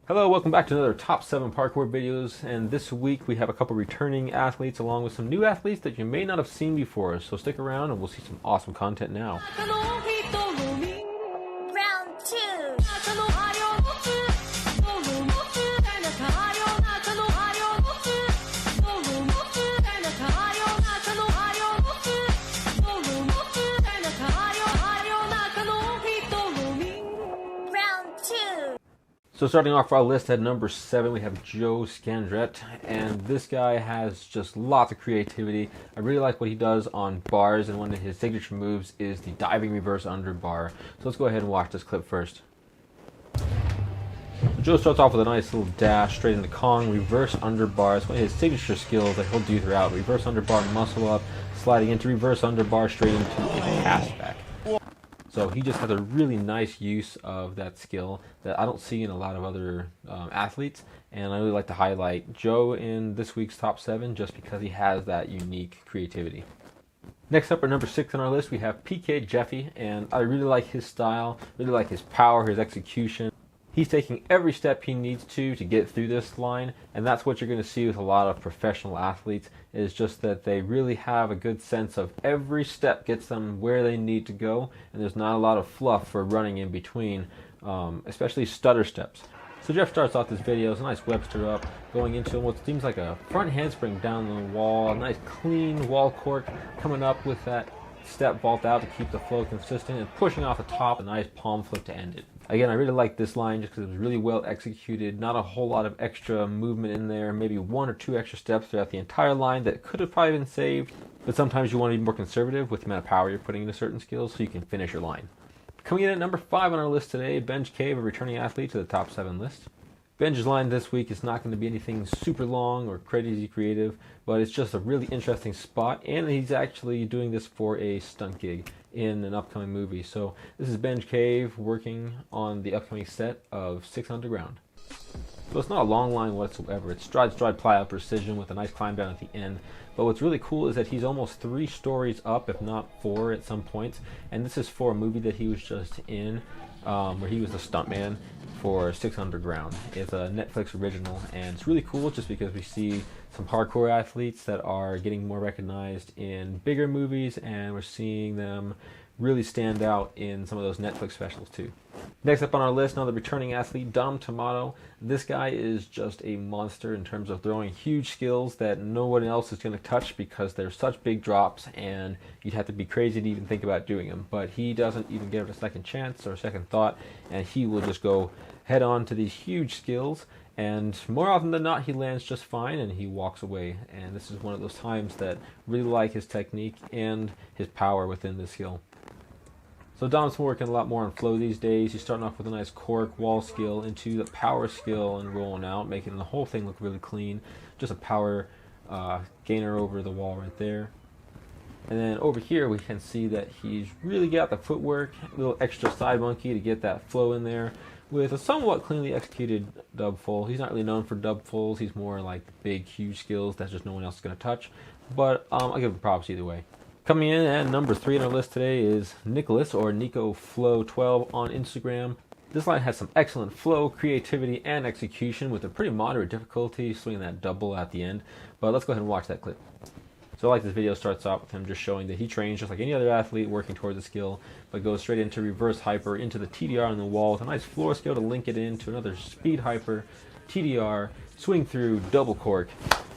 Hello, welcome back to another Top 7 Parkour videos, and this week we have a couple returning athletes along with some new athletes that you may not have seen before, so stick around and we'll see some awesome content now. Round 2. Round 2. So starting off our list at number 7, we have Joe Scandrette, and this guy has just lots of creativity. I really like what he does on bars, and one of his signature moves is the diving reverse under bar. So let's go ahead and watch this clip first. Joe starts off with a nice little dash straight into Kong, reverse under bar. It's one of his signature skills that he'll do throughout. Reverse under bar, muscle up, sliding into reverse under bar, straight into a cast back. So he just has a really nice use of that skill that I don't see in a lot of other athletes, and I really like to highlight Joe in this week's top 7 just because he has that unique creativity. Next up at number 6 on our list, we have PK Jeffy, and I really like his style, really like his power, his execution. He's taking every step he needs to get through this line, and that's what you're going to see with a lot of professional athletes, is just that they really have a good sense of every step gets them where they need to go, and there's not a lot of fluff for running in between, especially stutter steps. So Jeff starts off this video, it's a nice Webster up, going into what seems like a front handspring down the wall, a nice clean wall cork, coming up with that step vault out to keep the flow consistent, and pushing off the top, a nice palm flip to end it. Again, I really like this line just because it was really well executed, not a whole lot of extra movement in there, maybe 1 or 2 extra steps throughout the entire line that could have probably been saved, but sometimes you want to be more conservative with the amount of power you're putting into certain skills so you can finish your line. Coming in at number 5 on our list today, Benj Cave, a returning athlete to the top 7 list. Benj's line this week is not going to be anything super long or crazy creative, but it's just a really interesting spot, and he's actually doing this for a stunt gig in an upcoming movie. So this is Benj Cave working on the upcoming set of 6 Underground. So it's not a long line whatsoever. It's stride, ply out precision with a nice climb down at the end. But what's really cool is that he's almost 3 stories up, if not 4 at some points. And this is for a movie that he was just in, where he was a stuntman for 6 Underground. It's a Netflix original, and it's really cool just because we see some parkour athletes that are getting more recognized in bigger movies, and we're seeing them really stand out in some of those Netflix specials too. Next up on our list, another returning athlete, Dom Tomato. This guy is just a monster in terms of throwing huge skills that no one else is going to touch because they're such big drops and you'd have to be crazy to even think about doing them. But he doesn't even give it a second chance or a second thought, and he will just go head on to these huge skills, and more often than not he lands just fine and he walks away. And this is one of those times that really like his technique and his power within the skill. So Dom's working a lot more on flow these days. He's starting off with a nice cork wall skill into the power skill and rolling out, making the whole thing look really clean. Just a power gainer over the wall right there. And then over here we can see that he's really got the footwork, a little extra side monkey to get that flow in there with a somewhat cleanly executed dub full. He's not really known for dub fulls. He's more like big, huge skills that just no one else is going to touch. But I'll give him props either way. Coming in at number 3 on our list today is Nicholas, or Nico Flow 12 on Instagram. This line has some excellent flow, creativity, and execution with a pretty moderate difficulty, swinging that double at the end. But let's go ahead and watch that clip. So I like this video starts out with him just showing that he trains just like any other athlete working towards a skill, but goes straight into reverse hyper, into the TDR on the wall with a nice floor skill to link it into another speed hyper, TDR, swing through, double cork,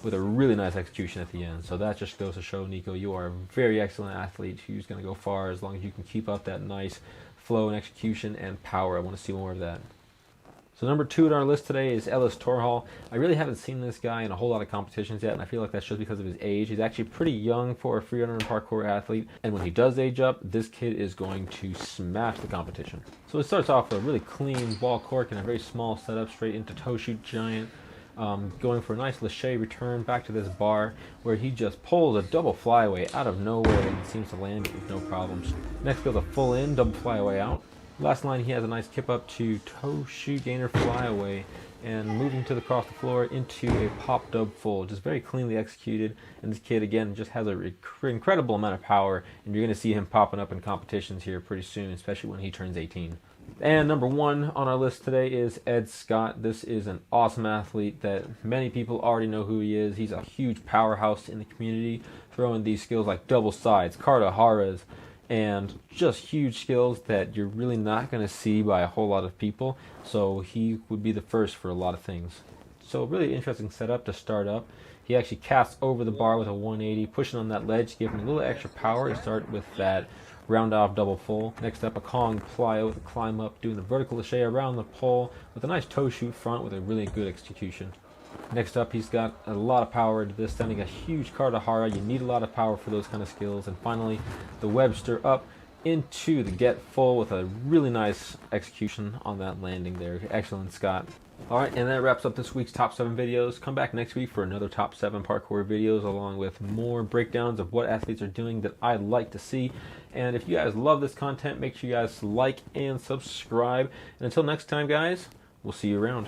with a really nice execution at the end. So that just goes to show, Nico, you are a very excellent athlete who's going to go far as long as you can keep up that nice flow and execution and power. I want to see more of that. So number 2 on our list today is Ellis Torhall. I really haven't seen this guy in a whole lot of competitions yet, and I feel like that's just because of his age. He's actually pretty young for a freerunner and parkour athlete, and when he does age up, this kid is going to smash the competition. So it starts off with a really clean wall cork and a very small setup straight into toe shoot giant. Going for a nice lache return back to this bar where he just pulls a double flyaway out of nowhere and seems to land it with no problems. Next goes a full in, double flyaway out. Last line he has a nice kip up to toe shoot gainer flyaway and moving to the across the floor into a pop dub full. Just very cleanly executed, and this kid again just has an incredible amount of power, and you're going to see him popping up in competitions here pretty soon, especially when he turns 18. And number 1 on our list today is Ed Scott. This is an awesome athlete that many people already know who he is. He's a huge powerhouse in the community, throwing these skills like double sides, Kardaharas, and just huge skills that you're really not going to see by a whole lot of people. So he would be the first for a lot of things. So really interesting setup to start up. He actually casts over the bar with a 180, pushing on that ledge, giving a little extra power to start with that round off double full. Next up, a Kong plyo with a climb up, doing the vertical lâché around the pole with a nice toe shoot front with a really good execution. Next up, he's got a lot of power into this, sending a huge Kardahara. You need a lot of power for those kind of skills. And finally, the Webster up into the get full with a really nice execution on that landing there. Excellent, Scott. Alright, and that wraps up this week's top 7 videos. Come back next week for another top 7 parkour videos along with more breakdowns of what athletes are doing that I'd like to see. And if you guys love this content, make sure you guys like and subscribe. And until next time, guys, we'll see you around.